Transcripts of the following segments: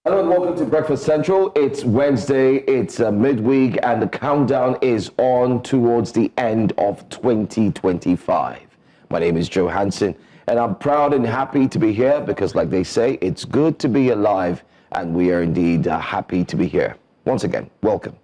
Hello and welcome to Breakfast Central. It's Wednesday, it's midweek, and the countdown is on towards the end of 2025. My name is Joe Hansen, and I'm proud and happy to be here because, like they say, it's good to be alive, and we are indeed happy to be here. Once again, welcome.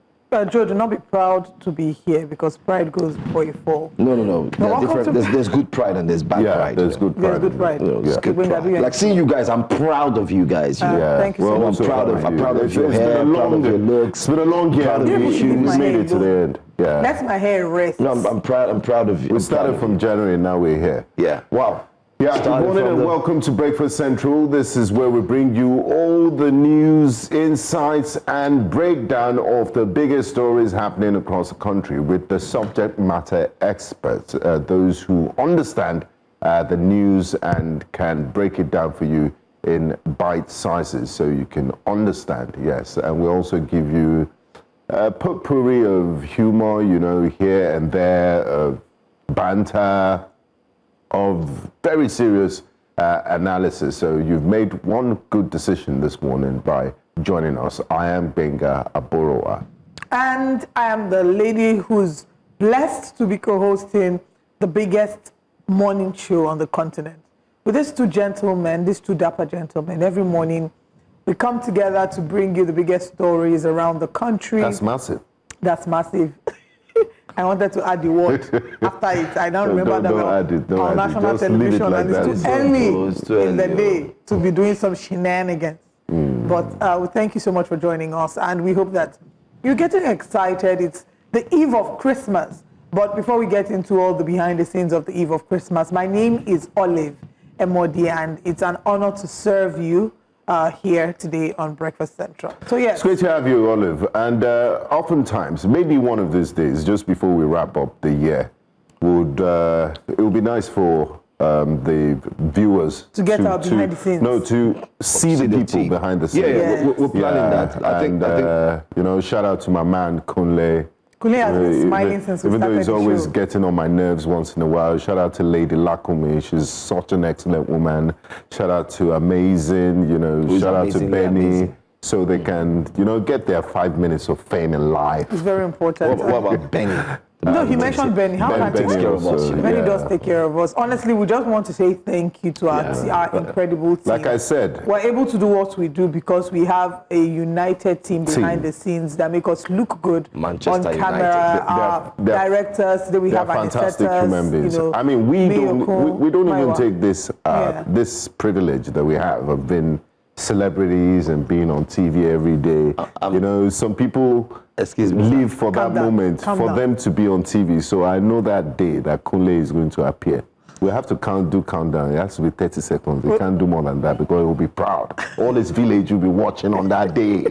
Joe, do not be proud to be here because pride goes before you fall. No. There's good pride and there's bad pride. There's good pride. There's good pride. Like seeing you guys, I'm proud of you guys. Thank you so much. I'm proud of your hair, proud of your looks. It's been a long year. Proud of your shoes. We made it to the end. Yeah. Let my hair rest. No, I'm proud of you. We started from January and now we're here. Yeah. Wow. Yeah, good morning and welcome to Breakfast Central. This is where we bring you all the news, insights, and breakdown of the biggest stories happening across the country with the subject matter experts, those who understand the news and can break it down for you in bite sizes so you can understand, yes. And we also give you a potpourri of humor, you know, here and there, of banter, of very serious analysis. So you've made one good decision this morning by joining us. I am Gbenga Aboroa. And I am the lady who's blessed to be co-hosting the biggest morning show on the continent. With these two gentlemen, these two dapper gentlemen, every morning we come together to bring you the biggest stories around the country. That's massive. That's massive. I wanted to add the word after it. I don't remember that. Don't add it. National television, like and it's too early in the day to be doing some shenanigans. But we thank you so much for joining us, and we hope that you're getting excited. It's the eve of Christmas. But before we get into all the behind the scenes of the eve of Christmas, my name is Olive Emodi, and it's an honor to serve you here today on Breakfast Central. So yes. It's great to have you, Olive. And oftentimes, maybe one of these days, just before we wrap up the year, it would be nice for the viewers to get out behind the scenes. No, to see the people behind the scenes. Yeah, we're planning that. I think, you know, shout out to my man Kunle. Kunle has been smiling since we started the show. Even though he's always getting on my nerves once in a while. Shout out to Lady Lakumi. She's such an excellent woman. Shout out to Amazing, you know, shout out to Benny. So they can, you know, get their 5 minutes of fame in life. It's very important. What about Benny? No, he mentioned Benny. How can Benny take care of us? Benny does take care of us. Honestly, we just want to say thank you to our incredible team. Like I said, we're able to do what we do because we have a united team behind the scenes that make us look good Manchester on camera. Our directors, then we have our fantastic human beings. You know, I mean, we don't even take this this privilege that we have of being celebrities and being on TV every day. You know, some people live for that moment, for them to be on TV. So I know that day that Kunle is going to appear. We have to do countdown. It has to be 30 seconds. We can't do more than that because he will be proud. All his village will be watching on that day.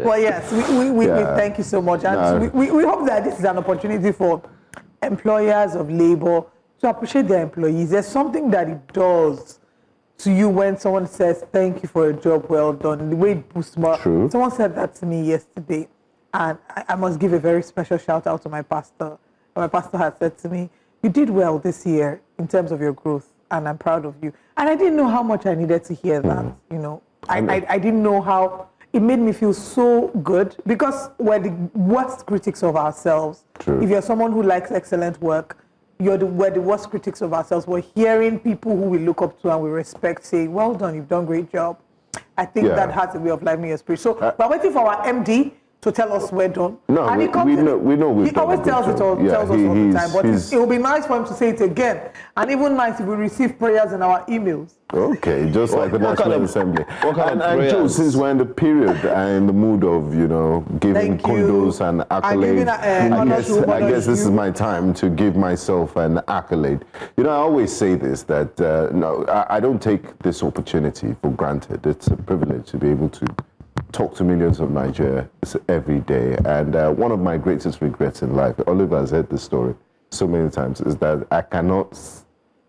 Well, yes, we thank you so much. And we hope that this is an opportunity for employers of labor to appreciate their employees. There's something that it does to you when someone says thank you for a job well done, the way it boosts more. True. Someone said that to me yesterday, and I must give a very special shout out to my pastor. My pastor had said to me, you did well this year in terms of your growth, and I'm proud of you. And I didn't know how much I needed to hear that, you know. I didn't know how it made me feel so good because we're the worst critics of ourselves. True. If you're someone who likes excellent work, we're the worst critics of ourselves. We're hearing people who we look up to and we respect say, well done, you've done a great job. I think that has a way of livening your spirit. So we're waiting for our MD to tell us we're done. No, and we know we've done always tells us all the time, but it will be nice for him to say it again. And even nice if we receive prayers in our emails. Okay, just like the National Assembly. And Joe, since we're in the period and in the mood of, you know, giving condos and accolades, I guess this is my time to give myself an accolade. You know, I always say this, that no, I don't take this opportunity for granted. It's a privilege to be able to talk to millions of Nigerians every day. And one of my greatest regrets in life, Oliver has heard this story so many times, is that I cannot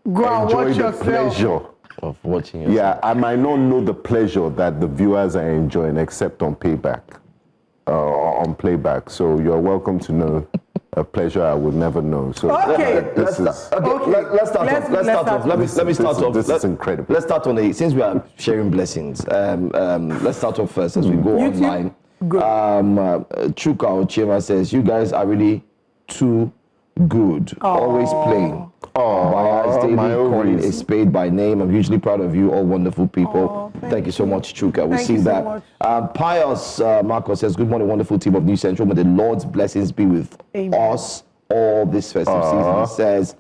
enjoy the pleasure of watching yourself. Yeah, I might not know the pleasure that the viewers are enjoying except on playback. So you're welcome to know a pleasure I would never know. So okay, let's start off. Let me start off. This is incredible. Let's start on since we are sharing blessings. Let's start off first as we go online. Good. Chuka Ochema says, "You guys are really too good. Always playing. Daily coin is paid by name. I'm hugely proud of you, all wonderful people. Thank you so much, Chuka. We see that. Pius Marcos says, "Good morning, wonderful team of New Central. May the Lord's blessings be with us all this festive season." He says.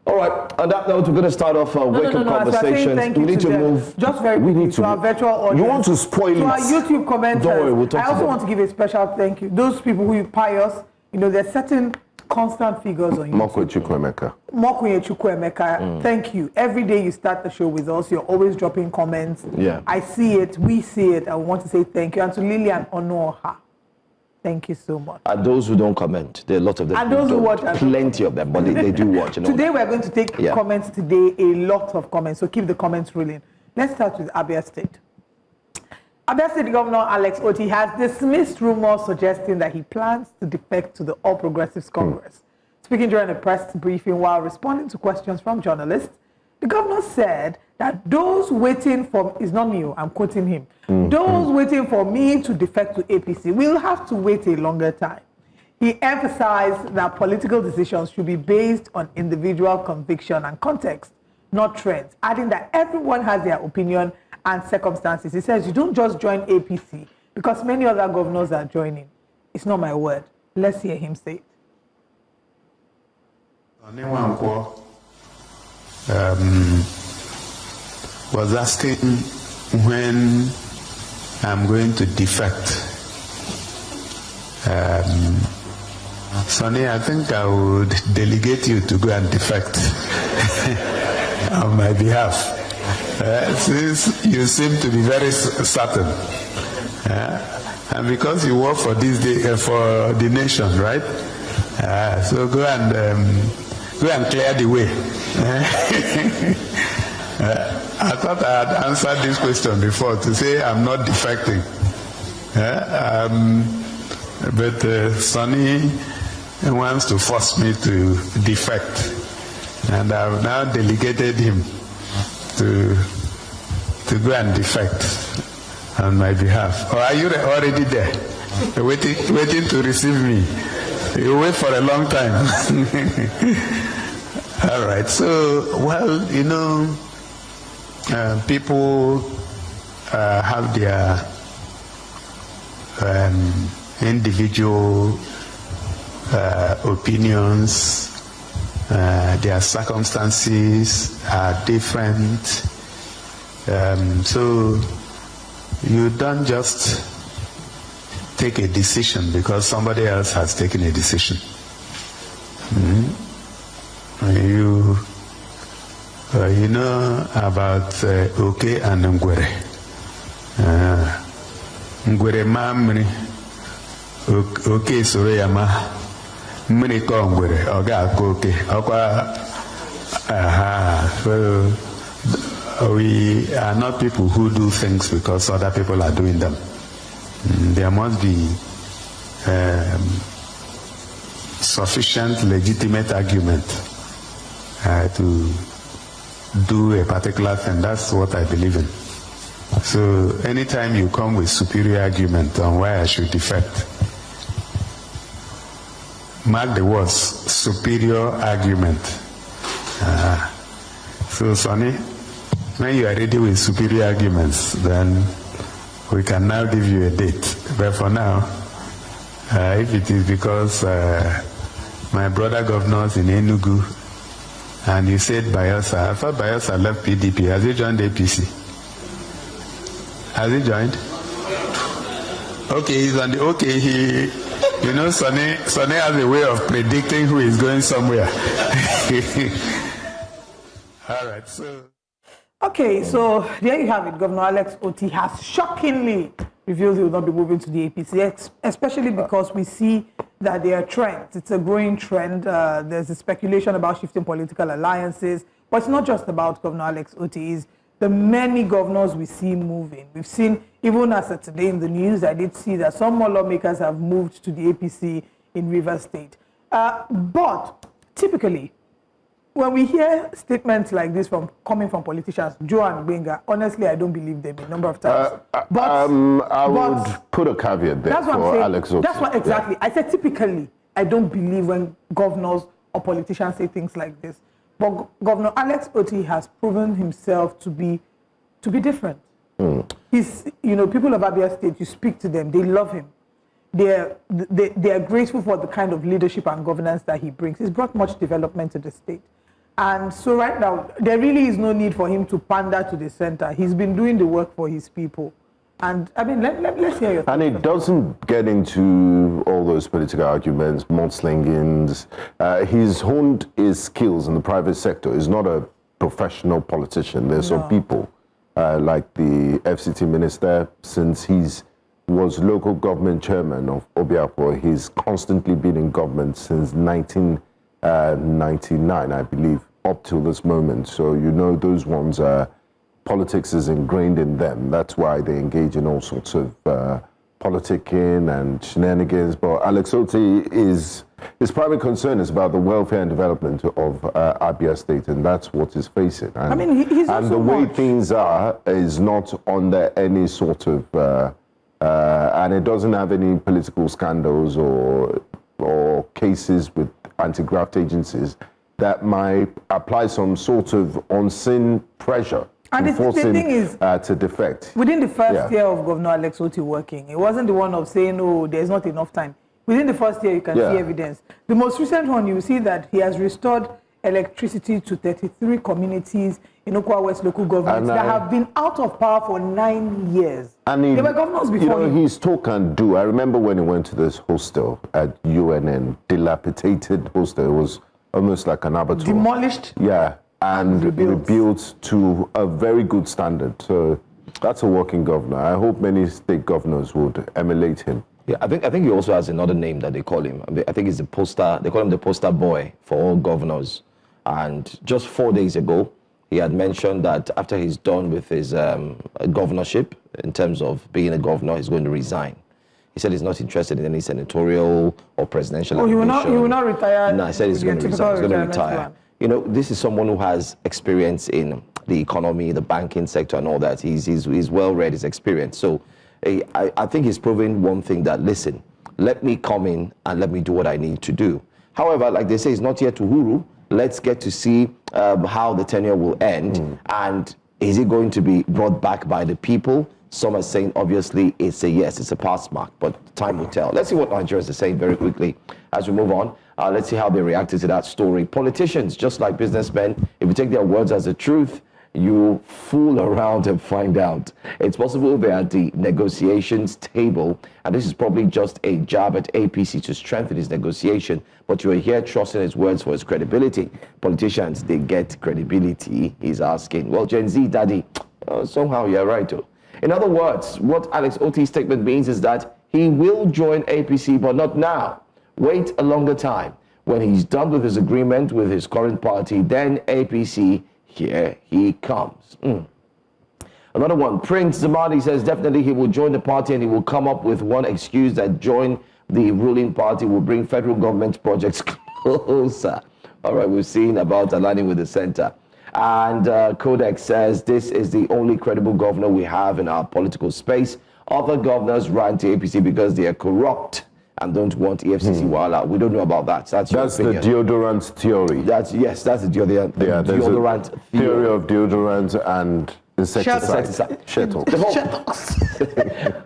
All right, on that note, we're going to start off wake-up conversations. We need to move. Just very quickly to our virtual audience. You want to spoil it? To our YouTube commenters. Don't worry, we'll talk I also want to give a special thank you. Those people who pious, there's certain constant figures on YouTube. Mokunye Chukwuemeka, thank you. Every day you start the show with us, you're always dropping comments. Yeah. I see it, we see it. I want to say thank you. And to Lillian Onoha, thank you so much. And those who don't comment, there are a lot of them. And those who watch, plenty of them, but they do watch. Today we're going to take comments today, a lot of comments, so keep the comments rolling. Let's start with Abia State. Abia State Governor Alex Otti has dismissed rumors suggesting that he plans to defect to the All Progressives Congress. Speaking during a press briefing while responding to questions from journalists, the governor said that those waiting for, it's not me, I'm quoting him, those waiting for me to defect to APC will have to wait a longer time. He emphasized that political decisions should be based on individual conviction and context, not trends, adding that everyone has their opinion and circumstances. He says, you don't just join APC because many other governors are joining. It's not my word. Let's hear him say it. Was asking when I'm going to defect. Sonny, I think I would delegate you to go and defect on my behalf. Since you seem to be very certain. And because you work for this day, for the nation, right? So go and clear the way. I thought I had answered this question before to say I'm not defecting. But Sonny wants to force me to defect. And I've now delegated him to go and defect on my behalf. Or are you already there? Waiting to receive me? You wait for a long time. All right. So, well, people have their individual opinions. Their circumstances are different. So you don't just take a decision because somebody else has taken a decision. You know about Oke and Ngwere. Ngwere mamri Oke Soreyama Mini Ngwere Oga Oke Okwa. So we are not people who do things because other people are doing them. There must be sufficient legitimate argument to do a particular thing. That's what I believe in. So anytime you come with superior argument on why I should defect, mark the words superior argument. So Sonny, when you are ready with superior arguments, then we can now give you a date. But for now, if it is because my brother governors in Enugu, and you said Bayelsa, I thought Bayelsa left PDP. Has he joined APC? Has he joined? Okay, he's on the, okay, Sonny has a way of predicting who is going somewhere. All right, so. Okay, so there you have it. Governor Alex Otti has shockingly revealed he will not be moving to the APC, especially because we see that there are trends. It's a growing trend. There's a speculation about shifting political alliances, but it's not just about Governor Alex Otti. It's the many governors we see moving. We've seen, even as of today in the news, I did see that some more lawmakers have moved to the APC in Rivers State. But typically, when we hear statements like this coming from politicians, Joe and Gbenga, honestly, I don't believe them a number of times. I would put a caveat there that's what for I'm saying. Alex Otti. That's what exactly. I said typically, I don't believe when governors or politicians say things like this. But Governor Alex Otti has proven himself to be different. He's, people of Abia State, you speak to them, they love him. They are grateful for the kind of leadership and governance that he brings. He's brought much development to the state. And so right now, there really is no need for him to pander to the center. He's been doing the work for his people. And I mean, let's hear your thoughts. And it doesn't get into all those political arguments, mudslingings. He's honed his skills in the private sector. He's not a professional politician. There's some people like the FCT minister, since was local government chairman of Obiapo. He's constantly been in government since 1999, I believe, up till this moment. So those ones are. Politics is ingrained in them. That's why they engage in all sorts of politicking and shenanigans. But Alex Otti, his primary concern is about the welfare and development of Abia State, and that's what he's facing. And, I mean, he's and the way things are is not under any sort of, and it doesn't have any political scandals or cases with anti-graft agencies that might apply some sort of unseen pressure. And the thing is, to defect. Within the first year of Governor Alex Otti working, it wasn't the one of saying, oh, there's not enough time. Within the first year, you can see evidence. The most recent one, you see that he has restored electricity to 33 communities in Okwa West local government that have been out of power for 9 years. And they were governors before him. His talk and do. I remember when he went to this hostel at UNN, dilapidated hostel. It was almost like an abattoir. Demolished. Yeah. And rebuilt to a very good standard. So that's a working governor. I hope many state governors would emulate him. Yeah, I think he also has another name that they call him. I think it's the poster. They call him the poster boy for all governors. And just 4 days ago, he had mentioned that after he's done with his governorship, in terms of being a governor, he's going to resign. He said he's not interested in any senatorial or presidential ambition. He will not retire. No, he said he's going to resign. He's going to retire. This is someone who has experience in the economy, the banking sector and all that. He's well-read, he's experienced. So I think he's proven one thing, that, listen, let me come in and let me do what I need to do. However, like they say, it's not yet Uhuru. Let's get to see how the tenure will end. And is it going to be brought back by the people? Some are saying, obviously, it's a yes, it's a pass mark, but time will tell. Let's see what Nigerians are saying very quickly as we move on. Let's see how they reacted to that story. Politicians, just like businessmen, if you take their words as the truth, you fool around and find out. It's possible they're at the negotiations table, and this is probably just a jab at APC to strengthen his negotiation, but you're here trusting his words for his credibility. Politicians, they get credibility, he's asking. Well, Gen Z, daddy, somehow you're right, too. In other words, what Alex Otti's statement means is that he will join APC, but not now. Wait a longer time. When he's done with his agreement with his current party, then APC, here he comes. Another one, Prince Zamani says definitely he will join the party, and he will come up with one excuse that join the ruling party will bring federal government projects closer. All right, we've seen about aligning with the center. And Codex says this is the only credible governor we have in our political space. Other governors ran to APC because they are corrupt and don't want EFCC Wala. We don't know about that. That's the deodorant theory. That's the deodorant theory of deodorant and insecticide.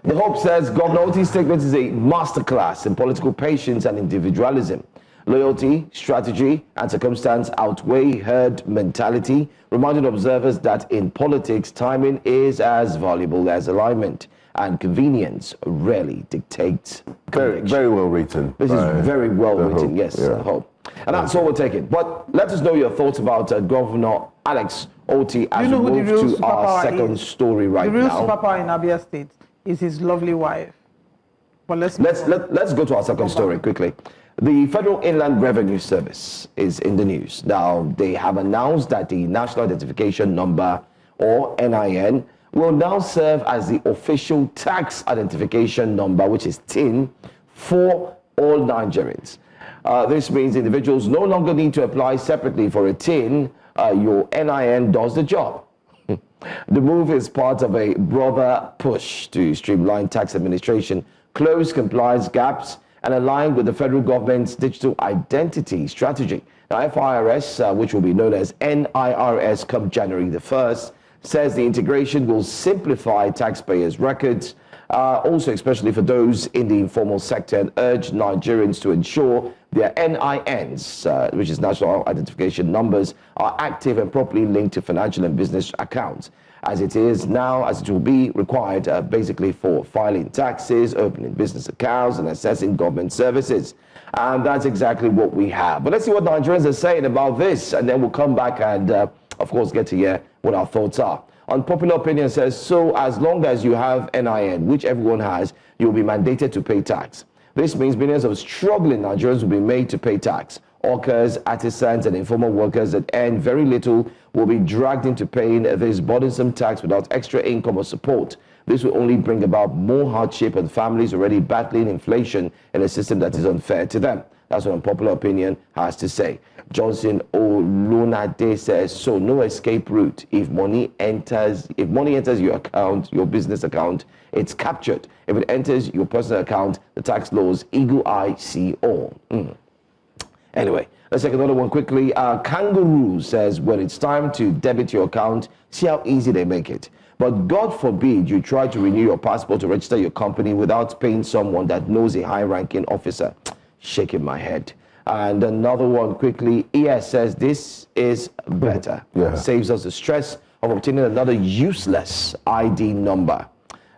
The Hope says Governor Otti's statement is a masterclass in political patience and individualism. Loyalty, strategy, and circumstance outweigh herd mentality, reminding observers that in politics, timing is as valuable as alignment, and convenience rarely dictates conviction. Very well written. This is very well written, yes, I hope. And that's all we're taking. But let us know your thoughts about Governor Alex Otti as we move to our second story right now. The real superpower in Abia State is his lovely wife. But let's go to our second story quickly. The Federal Inland Revenue Service is in the news. Now, they have announced that the National Identification Number, or NIN, will now serve as the official tax identification number, which is TIN, for all Nigerians. This means individuals no longer need to apply separately for a TIN. Your NIN does the job. The move is part of a broader push to streamline tax administration, close compliance gaps, and align with the federal government's digital identity strategy. Now, FIRS, which will be known as NIRS come January the 1st, says the integration will simplify taxpayers' records, also especially for those in the informal sector, and urge Nigerians to ensure their NINs, which is National Identification Numbers, are active and properly linked to financial and business accounts, as it is now, as it will be required basically for filing taxes, opening business accounts, and accessing government services. And that's exactly what we have. But let's see what Nigerians are saying about this, and then we'll come back and, of course, get to hear what our thoughts are. Unpopular opinion says, so as long as you have NIN, which everyone has, you'll be mandated to pay tax. This means millions of struggling Nigerians will be made to pay tax. Hawkers, artisans, and informal workers that earn very little will be dragged into paying this burdensome tax without extra income or support. This will only bring about more hardship on families already battling inflation in a system that is unfair to them. That's what Unpopular Opinion has to say. Johnson Olunade says, so no escape route. If money enters your account, your business account, it's captured. If it enters your personal account, the tax laws, eagle eye, see all. Anyway, let's take another one quickly. Kangaroo says, when it's time to debit your account, see how easy they make it. But God forbid you try to renew your passport to register your company without paying someone that knows a high-ranking officer. Shaking my head. And another one quickly. ES says, this is better. Yeah. Saves us the stress of obtaining another useless ID number.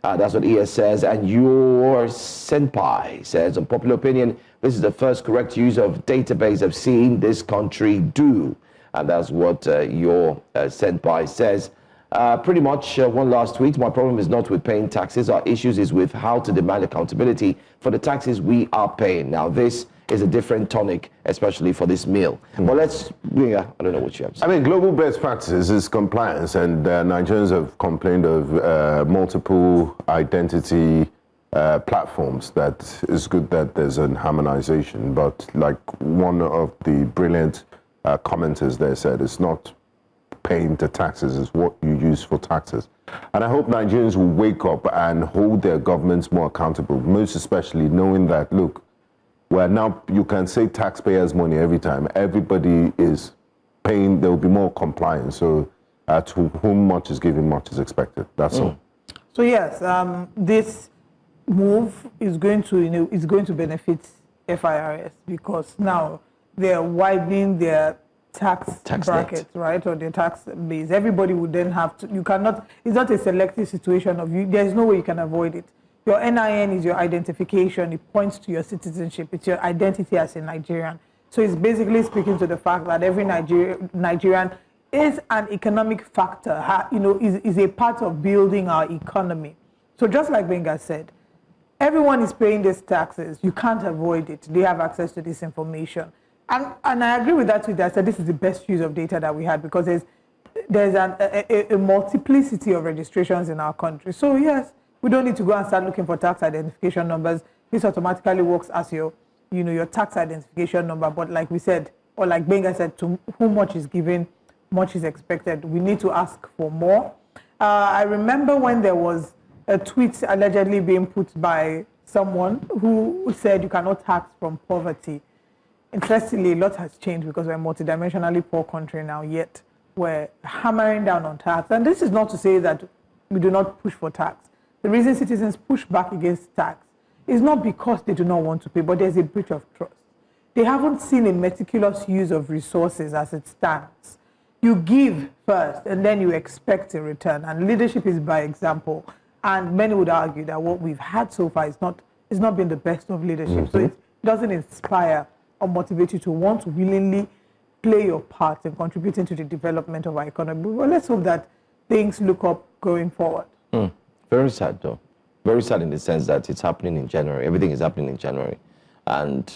That's what ES says. And your senpai says, Unpopular Opinion, this is the first correct use of database I've seen this country do. And that's what your senpai says. Pretty much one last tweet. My problem is not with paying taxes. Our issues is with how to demand accountability for the taxes we are paying. Now, this is a different tonic, especially for this meal. But let's, I don't know what you have to say. I mean, global best practices is compliance, and Nigerians have complained of multiple identity platforms. That is good that there's an harmonization, but like one of the brilliant commenters there said, it's not paying the taxes, is what you use for taxes. And I hope Nigerians will wake up and hold their governments more accountable, most especially knowing that, look, where now you can say taxpayers' money every time, everybody is paying, there will be more compliance. So to whom much is given, much is expected. That's all. So yes, this move is going to benefit FIRS, because now they're widening their tax bracket, right, or the tax base. Everybody would then have to, you cannot, it's not a selective situation of you, there's no way you can avoid it. Your NIN is your identification, it points to your citizenship, it's your identity as a Nigerian. So it's basically speaking to the fact that every Nigerian is an economic factor, is a part of building our economy. So just like Gbenga said, everyone is paying these taxes, you can't avoid it, they have access to this information. And I agree with that too. I said this is the best use of data that we had, because there's a multiplicity of registrations in our country. So yes, we don't need to go and start looking for tax identification numbers. This automatically works as your tax identification number. But like we said, or like Gbenga said, to whom much is given, much is expected. We need to ask for more. I remember when there was a tweet allegedly being put by someone who said you cannot tax from poverty. Interestingly, a lot has changed, because we're a multidimensionally poor country now, yet we're hammering down on tax. And this is not to say that we do not push for tax. The reason citizens push back against tax is not because they do not want to pay, but there's a breach of trust. They haven't seen a meticulous use of resources as it stands. You give first, and then you expect a return. And leadership is by example. And many would argue that what we've had so far is not been the best of leadership. So it doesn't inspire or motivate you to want to willingly play your part in contributing to the development of our economy. Well, let's hope that things look up going forward. Very sad, though. Very sad in the sense that it's happening in January. Everything is happening in January. And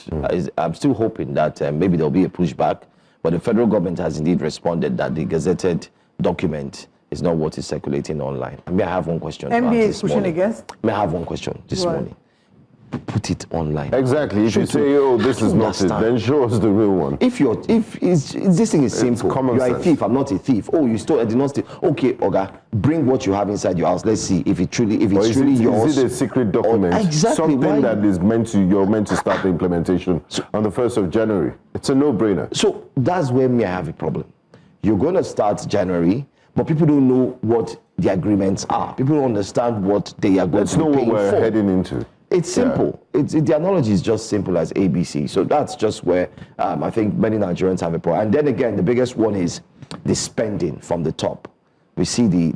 I'm still hoping that maybe there'll be a pushback, but the federal government has indeed responded that the gazetted document is not what is circulating online. May I have one question? NBA is pushing against? May I have one question this morning? put it online. Exactly. If you say, "Oh, this is not it," then show us the real one. If this thing is simple, you are a thief. I'm not a thief. Oh, you stole. I did not steal. Okay, Oga, bring what you have inside your house. Let's see if it's truly yours. Is it a secret document? Exactly. Something that is you're meant to start the implementation on the 1st of January. It's a no-brainer. So that's where I have a problem. You're going to start January, but people don't know what the agreements are. People don't understand what they are going to be paying for. Let's know what we're heading into. It's simple. The analogy is just simple as ABC. So that's just where I think many Nigerians have a problem. And then again, the biggest one is the spending from the top. We see the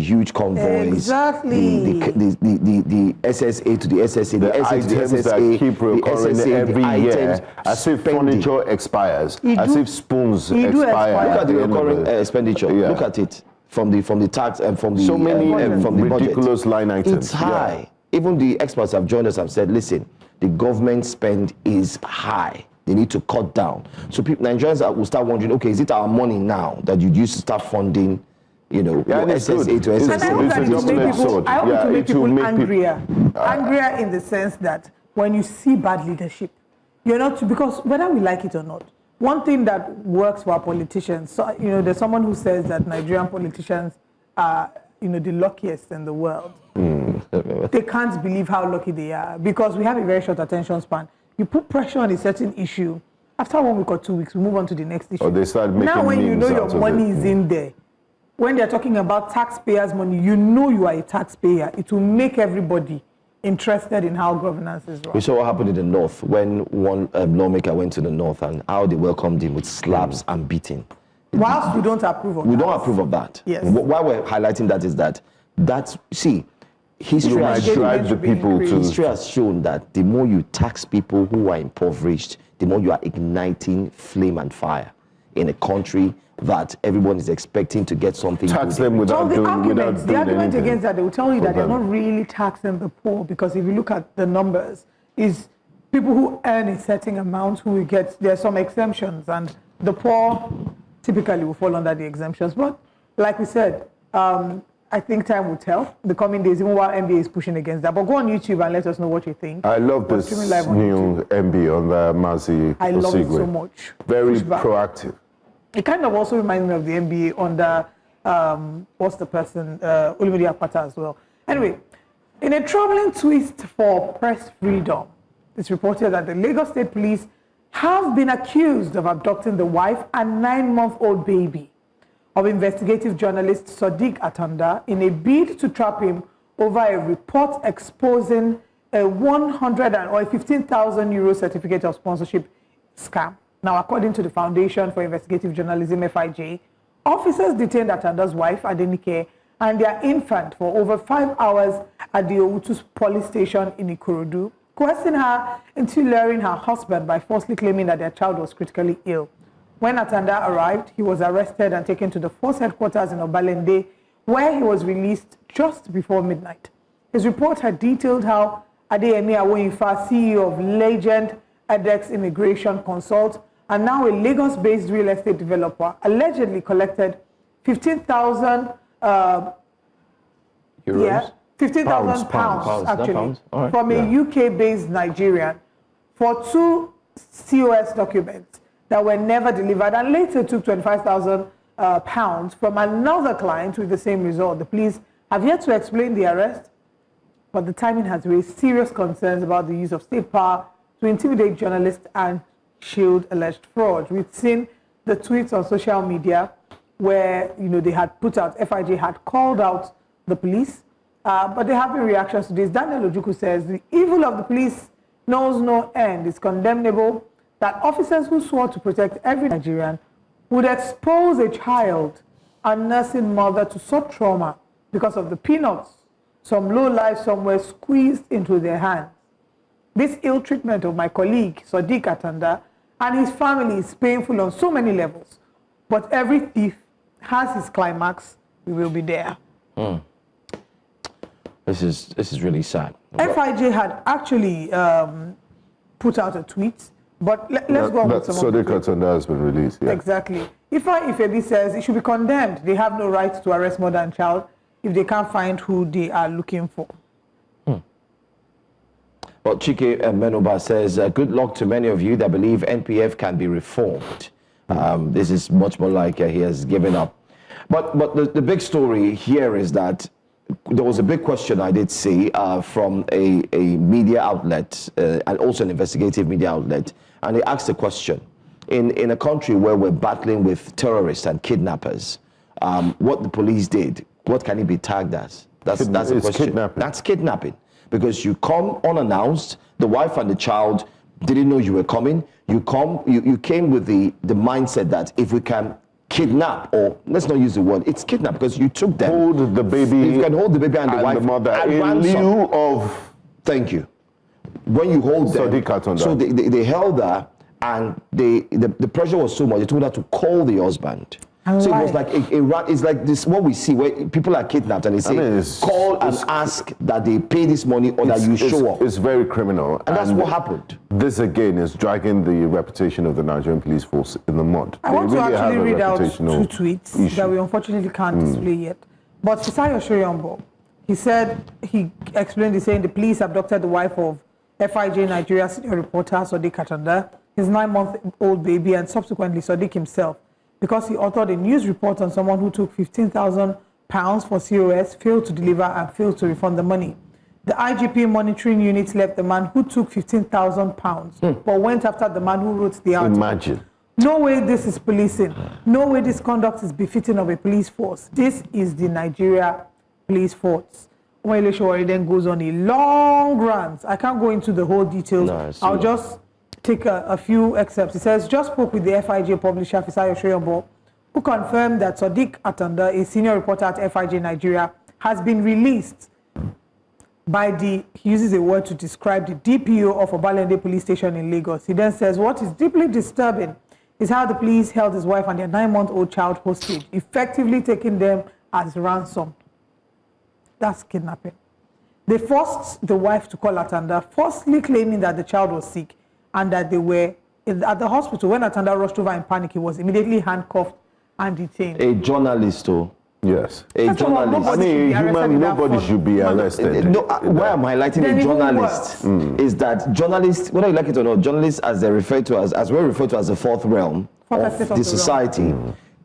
huge convoys, exactly. the SSA to the SSA, the SA to the items that SSA, keep recurring every year, as if furniture expires, as if spoons expire. Look at the recurring expenditure. Yeah. Look at it from the tax and from the so many from the ridiculous budget. line items. It's high. Even the experts have joined us and said, listen, the government spend is high. They need to cut down. So Nigerians will start wondering, okay, is it our money now that you used to start funding, your SSA to SSA? And I hope that it will make people angrier. Angrier in the sense that when you see bad leadership, you're not, because whether we like it or not, one thing that works for our politicians, so, there's someone who says that Nigerian politicians are, the luckiest in the world. They can't believe how lucky they are because we have a very short attention span. You put pressure on a certain issue, after 1 week or 2 weeks, we move on to the next issue. Or they start making now, when you know memes your money is in there, when they're talking about taxpayers' money, you know you are a taxpayer. It will make everybody interested in how governance is run. We saw what happened in the north when one lawmaker went to the north and how they welcomed him with slaps and beating. Whilst we don't approve of that. We don't approve of that. Yes. Why we're highlighting that is that history has shown that the more you tax people who are impoverished, the more you are igniting flame and fire in a country that everyone is expecting to get something. Tax them without doing anything. The argument against that, they will tell you that they're not really taxing the poor, because if you look at the numbers, is people who earn a certain amount who will get, there are some exemptions, and the poor typically will fall under the exemptions. But like we said, I think time will tell the coming days, even while NBA is pushing against that. But go on YouTube and let us know what you think. I love this new MB on the Mazi. I love it so much. Very proactive. It kind of also reminds me of the NBA under, what's the person, Olumide Akpata as well. Anyway, in a troubling twist for press freedom, it's reported that the Lagos State Police have been accused of abducting the wife and 9-month-old baby of investigative journalist Sadiq Atanda in a bid to trap him over a report exposing a 15,000 euro certificate of sponsorship scam. Now, according to the Foundation for Investigative Journalism, FIJ, officers detained Atanda's wife, Adenike, and their infant for over 5 hours at the Owutu police station in Ikorodu, coercing her into luring her husband by falsely claiming that their child was critically ill. When Atanda arrived, he was arrested and taken to the force headquarters in Obalende, where he was released just before midnight. His report had detailed how Adeyemi Awoyinfa, CEO of Legend Edex Immigration Consult, and now a Lagos-based real estate developer, allegedly collected 15,000 euros. Yeah, 15,000 pounds actually, from a UK-based Nigerian for 2 COS documents that were never delivered, and later took 25,000 pounds from another client with the same result. The police have yet to explain the arrest, but the timing has raised serious concerns about the use of state power to intimidate journalists and shield alleged fraud. We've seen the tweets on social media where they had put out, FIJ had called out the police, but there have been reactions to this. Daniel Ojukwu says the evil of the police knows no end. It's condemnable that officers who swore to protect every Nigerian would expose a child and nursing mother to such trauma because of the peanuts some low life somewhere squeezed into their hands. This ill treatment of my colleague, Sadiq Atanda, and his family is painful on so many levels. But every thief has his climax. We will be there. This is really sad. FIJ had actually put out a tweet, but let's go on with some of the Sadiq Atanda has been released. Yeah. Exactly. Ifebi says it should be condemned. They have no right to arrest mother and child if they can't find who they are looking for. Well, Chike Menoba says, good luck to many of you that believe NPF can be reformed. This is much more like he has given up. But the big story here is that there was a big question I did see from a media outlet and also an investigative media outlet. And they asked the question, in a country where we're battling with terrorists and kidnappers, what the police did, what can it be tagged as? That's the question. Kidnapping. That's kidnapping. Because you come unannounced, the wife and the child didn't know you were coming. You came with the mindset that if we can kidnap, or let's not use the word, it's kidnap because you took them. Hold the baby. You can hold the baby and the wife the mother and in ransom. lieu of. Thank you. When you hold them, so they held her, and the pressure was so much. They told her to call the husband. So it was like it's like this what we see where people are kidnapped and they say call and ask that they pay this money or that you show up. It's very criminal, and that's what happened. This again is dragging the reputation of the Nigerian police force in the mud. I want to actually read out 2 tweets that we unfortunately can't display yet. But Fisayo Shoyombo, he said, he explained, he saying the police abducted the wife of FIJ Nigeria senior reporter Sadiq Katanda, his 9-month-old baby, and subsequently Sadiq himself, because he authored a news report on someone who took £15,000 for COS, failed to deliver, and failed to refund the money. The IGP monitoring unit left the man who took £15,000, but went after the man who wrote the article. Imagine. No way this is policing. No way this conduct is befitting of a police force. This is the Nigeria police force. Omele Shawari then goes on a long rant. I can't go into the whole details. I'll just take a few excerpts. He says, just spoke with the FIJ publisher, Fisayo Shoyombo, who confirmed that Sadiq Atanda, a senior reporter at FIJ Nigeria, has been released by he uses a word to describe the DPO of Obalende police station in Lagos. He then says, what is deeply disturbing is how the police held his wife and their 9-month-old child hostage, effectively taking them as ransom. That's kidnapping. They forced the wife to call Atanda, falsely claiming that the child was sick and that they were at the hospital. When Atanda rushed over in panic, he was immediately handcuffed and detained. A journalist, too. Yes. A journalist. I mean, nobody should be arrested. No, why I'm highlighting a journalist is that journalists, whether you like it or not, journalists, as they're referred to as we're referred to as the fourth realm of the society,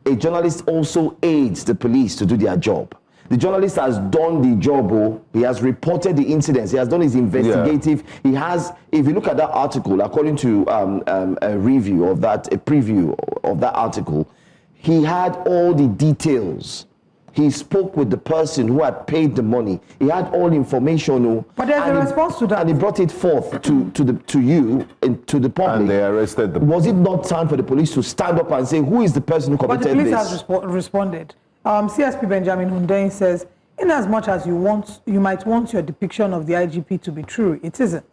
a journalist also aids the police to do their job. The journalist has done the job, he has reported the incidents, he has done his investigative, he has, if you look at that article, according to a review of that, a preview of that article, he had all the details. He spoke with the person who had paid the money. He had all information. But there's a response to that. And he brought it forth to you and to the public. And they arrested them. Was it not time for the police to stand up and say, who is the person who committed this? But the police has responded. CSP Benjamin Hundein says, in as much as you might want your depiction of the IGP to be true, it isn't.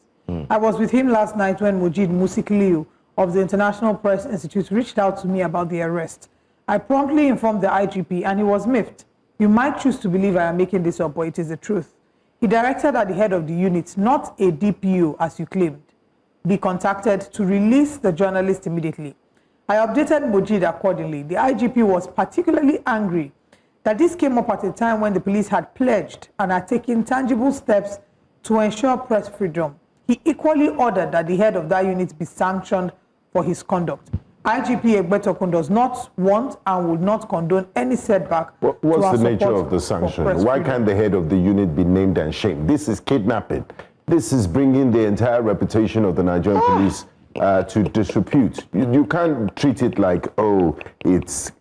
I was with him last night when Mujid Musikliu of the International Press Institute reached out to me about the arrest. I promptly informed the IGP and he was miffed. You might choose to believe I am making this up, but it is the truth. He directed at the head of the unit, not a DPO as you claimed, be contacted to release the journalist immediately. I updated Mujid accordingly. The IGP was particularly angry that this came up at a time when the police had pledged and had taken tangible steps to ensure press freedom. He equally ordered that the head of that unit be sanctioned for his conduct. IGP Egbetokun does not want and would not condone any setback. What's the nature of the sanction? Why can't the head of the unit be named and shamed? This is kidnapping. This is bringing the entire reputation of the Nigerian police to disrepute. You can't treat it like, oh, it's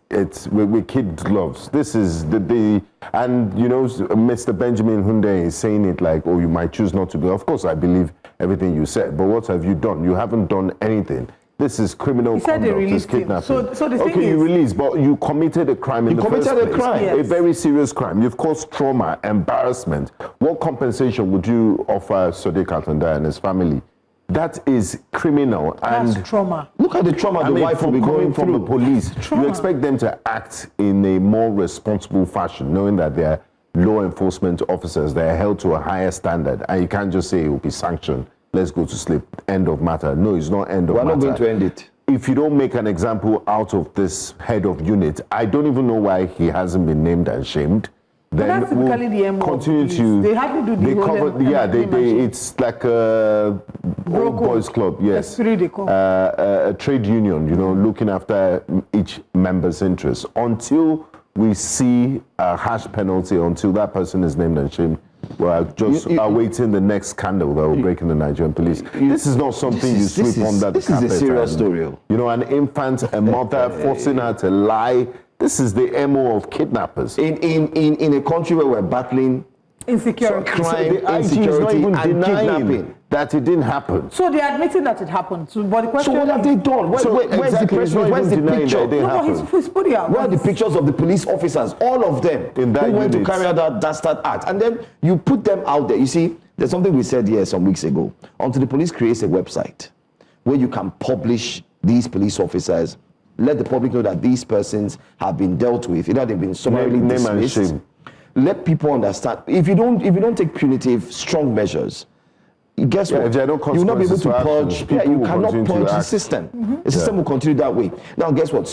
with kid gloves. This is and you know, Mr. Benjamin Hunde is saying it like, oh, you might choose not to be. Of course, I believe everything you said, but what have you done? You haven't done anything. This is criminal conduct. It's kidnapping. So the thing okay, is, you released, but you committed a crime in the first place. You committed a crime. Yes. A very serious crime. You've caused trauma, embarrassment. What compensation would you offer Sadiq Atanda and his family? That is criminal. That's and trauma. Look at the trauma the wife will be going from through. the police. Trauma. You expect them to act in a more responsible fashion, knowing that they are law enforcement officers. They are held to a higher standard, and you can't just say it will be sanctioned. Let's go to sleep. End of matter. No, it's not end of matter. We're not going to end it. If you don't make an example out of this head of unit, I don't even know why he hasn't been named and shamed. then that's typically the MO continue to. They hardly do the whole cover. Yeah, it's like a old boys club. Yes, a trade union. You know, looking after each member's interests until we see a harsh penalty, until that person is named and shamed. We're just awaiting the next scandal that will break in the Nigerian police. This is not something you sweep under the carpet. This is a serious story. You know, an infant, a mother forcing her to lie. This is the MO of kidnappers. In a country where we're battling insecurity, crime, insecurity, and kidnapping, that it didn't happen. So they're admitting that it happened. So, but the question what have they done? Where's the press? Where's the picture? He's putting out. Where are the pictures of the police officers? All of them who went to carry out that dastard act. And then you put them out there. You see, there's something we said here some weeks ago. Until the police creates a website where you can publish these police officers, let the public know that these persons have been dealt with, either they've been summarily dismissed. Let people understand. If you don't take punitive, strong measures, guess what? If there are no you will not be able to purge. You cannot purge the system. The system will continue that way. Now, guess what?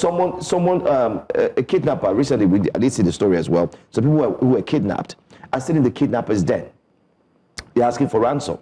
A kidnapper recently. I did see the story as well. So people who were kidnapped are still in the kidnapper's den. They're asking for ransom.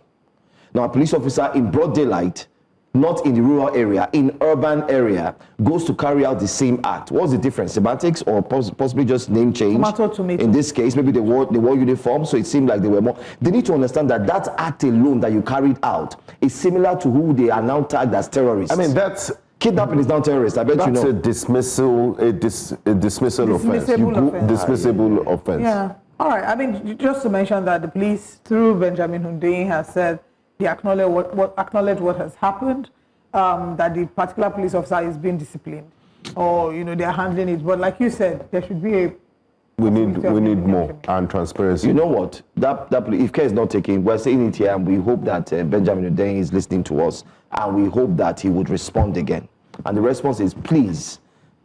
Now, a police officer in broad daylight, not in the rural area, in urban area, goes to carry out the same act. What's the difference? Semantics or possibly just name change? Tomato. In this case, maybe they wore uniform, so it seemed like they were more. They need to understand that that act alone that you carried out is similar to who they are now tagged as terrorists. I mean, that's kidnapping is now terrorist. I bet you know. That's a dismissal offense. Dismissible offense. Yeah. All right. I mean, just to mention that the police, through Benjamin Hundeyin, has said they acknowledge what has happened, that the particular police officer is being disciplined, or they're handling it. But like you said, there should be we need more and transparency. You know what? That if care is not taken, we're saying it here, and we hope that Benjamin Hundeyin is listening to us, and we hope that he would respond again. And the response is, please,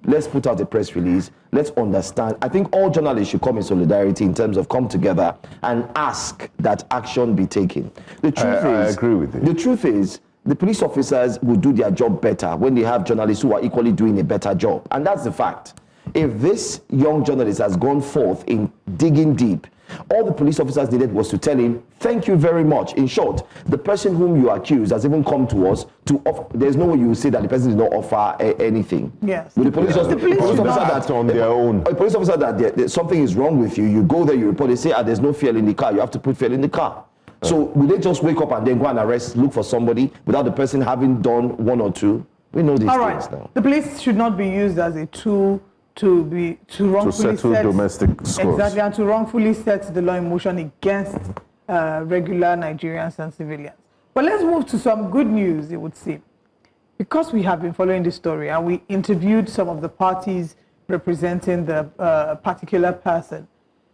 let's put out a press release. Let's understand. I think all journalists should come in solidarity in terms of come together and ask that action be taken. The truth I agree with you. The truth is, the police officers will do their job better when they have journalists who are equally doing a better job. And that's the fact. If this young journalist has gone forth in digging deep, all the police officers needed was to tell him, thank you very much. In short, the person whom you accuse has even come to us to offer. There's no way you will say that the person did not offer anything. Yes. But the police officer that's on their own. A police officer that something is wrong with you, you go there, you report, they say, there's no fuel in the car. You have to put fuel in the car. So will they just wake up and then go and look for somebody without the person having done one or two? We know these things now. The police should not be used as a tool to wrongfully settle domestic scores. Exactly, and to wrongfully set the law in motion against regular Nigerians and civilians. But let's move to some good news, it would seem. Because we have been following this story and we interviewed some of the parties representing the particular person.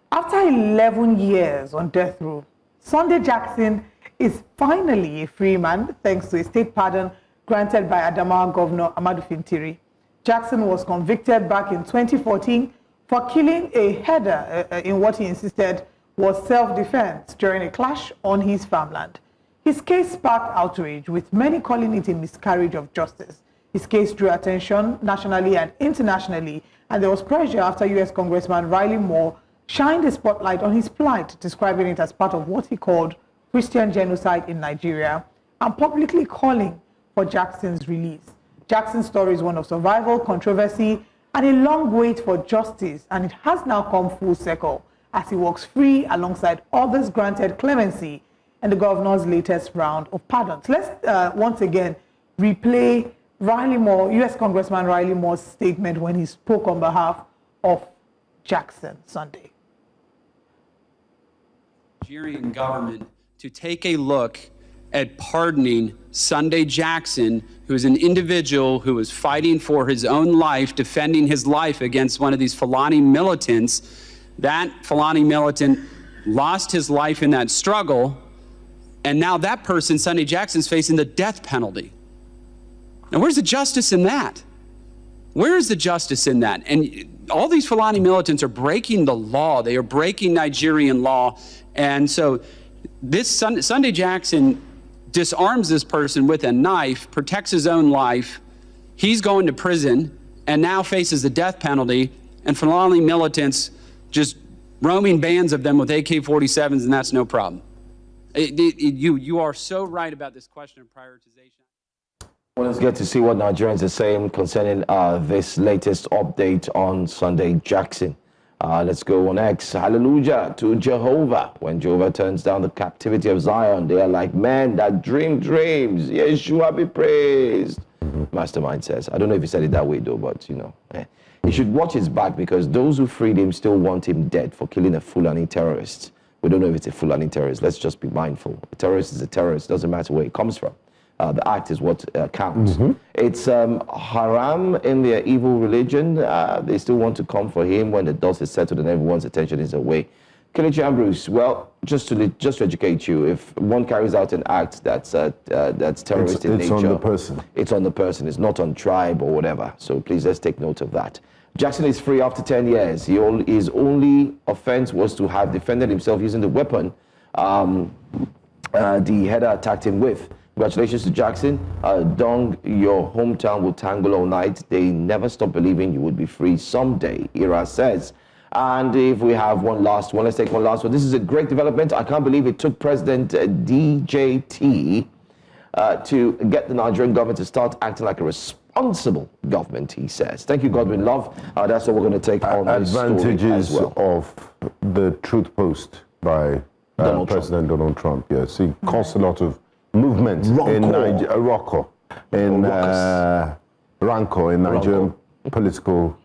After 11 years on death row, Sunday Jackson is finally a free man thanks to a state pardon granted by Adamawa Governor Ahmadu Fintiri. Jackson was convicted back in 2014 for killing a herder in what he insisted was self-defense during a clash on his farmland. His case sparked outrage, with many calling it a miscarriage of justice. His case drew attention nationally and internationally, and there was pressure after U.S. Congressman Riley Moore shined a spotlight on his plight, describing it as part of what he called Christian genocide in Nigeria, and publicly calling for Jackson's release. Jackson's story is one of survival, controversy, and a long wait for justice, and it has now come full circle as he walks free alongside others granted clemency in the governor's latest round of pardons. Let's once again replay Riley Moore, U.S. Congressman Riley Moore's statement when he spoke on behalf of Jackson Sunday. Nigerian government to take a look at pardoning Sunday Jackson, who is an individual who was fighting for his own life, defending his life against one of these Fulani militants. That Fulani militant lost his life in that struggle, and now that person, Sunday Jackson, is facing the death penalty. Now, where's the justice in that? Where is the justice in that? And all these Fulani militants are breaking the law. They are breaking Nigerian law. And so this Sunday Jackson disarms this person with a knife, protects his own life. He's going to prison and now faces the death penalty. And Fulani militants just roaming bands of them with AK-47s, and that's no problem. You are so right about this question of prioritization. Well, let's get to see what Nigerians are saying concerning this latest update on Sunday Jackson. Let's go on X. Hallelujah to Jehovah. When Jehovah turns down the captivity of Zion, they are like men that dream dreams. Yeshua be praised. Mastermind says. I don't know if he said it that way though, but you know. He should watch his back because those who freed him still want him dead for killing a Fulani terrorist. We don't know if it's a Fulani terrorist. Let's just be mindful. A terrorist is a terrorist. Doesn't matter where it comes from. The act is what counts. It's haram in their evil religion. They still want to come for him when the dust is settled and everyone's attention is away. Kelechi Ambrose, well, just to educate you, if one carries out an act that's terrorist in nature, it's on the person. It's on the person. It's not on tribe or whatever. So please let's take note of that. Jackson is free after 10 years. His only offense was to have defended himself using the weapon the header attacked him with. Congratulations to Jackson. Dong, your hometown will tangle all night. They never stop believing you would be free someday, Ira says. And if we have one last one, let's take one last one. This is a great development. I can't believe it took President DJT to get the Nigerian government to start acting like a responsible government, he says. Thank you, Godwin Love. That's what we're going to take on this story as well. Of the truth post by President Donald Trump. Yes, he caused a lot of movement in Nigerian political.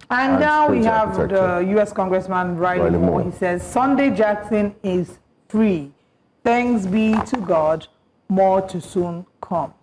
And now we have the U.S. Congressman Riley Moore. He says, Sunday Jackson is free. Thanks be to God, more to soon come.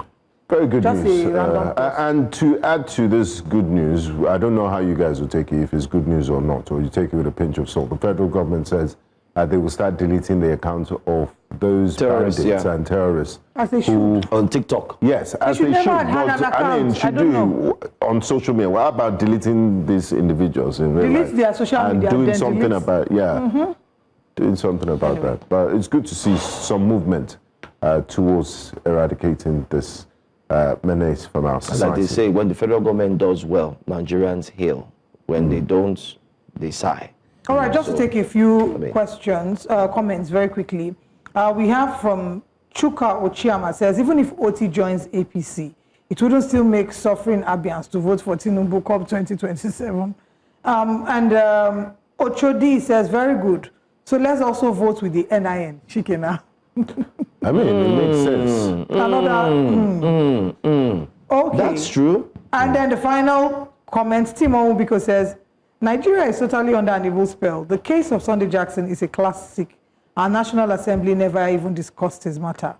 Very good news. And to add to this good news, I don't know how you guys will take it, if it's good news or not, or you take it with a pinch of salt. The federal government says they will start deleting the accounts of those bandits and terrorists. As they should. On TikTok. Yes, as they should. I mean, should do on social media. What about deleting these individuals in real life? Delete their social media. And doing something about, doing something about that. But it's good to see some movement towards eradicating this menace from our society. Like they say, when the federal government does well, Nigerians hail. When they don't, they sigh. All right, just to take a few questions, comments very quickly. We have from Chuka Ochiama says, even if Otti joins APC, it wouldn't still make suffering Abians to vote for Tinubu Cup 2027. Ochodi says, very good. So let's also vote with the NIN. Chikena. I mean, it makes sense. Okay. That's true. And then the final comment, Timo Ubiko says, Nigeria is totally under an evil spell. The case of Sunday Jackson is a classic. Our National Assembly never even discussed his matter.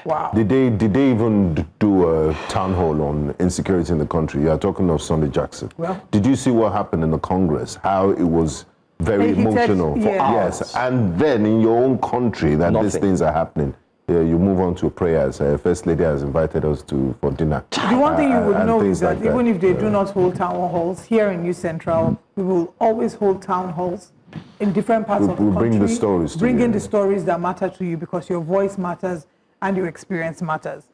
Wow. Did they even do a town hall on insecurity in the country? You are talking of Sunday Jackson. Well, did you see what happened in the Congress? How it was very emotional for hours. Yes, and then in your own country that these things are happening. You move on to prayers. First Lady has invited us for dinner. The one thing you would know is that even if they do not hold town halls, here in New Central, we will always hold town halls in different parts of the country. Bring the stories Bring in the stories that matter to you because your voice matters and your experience matters.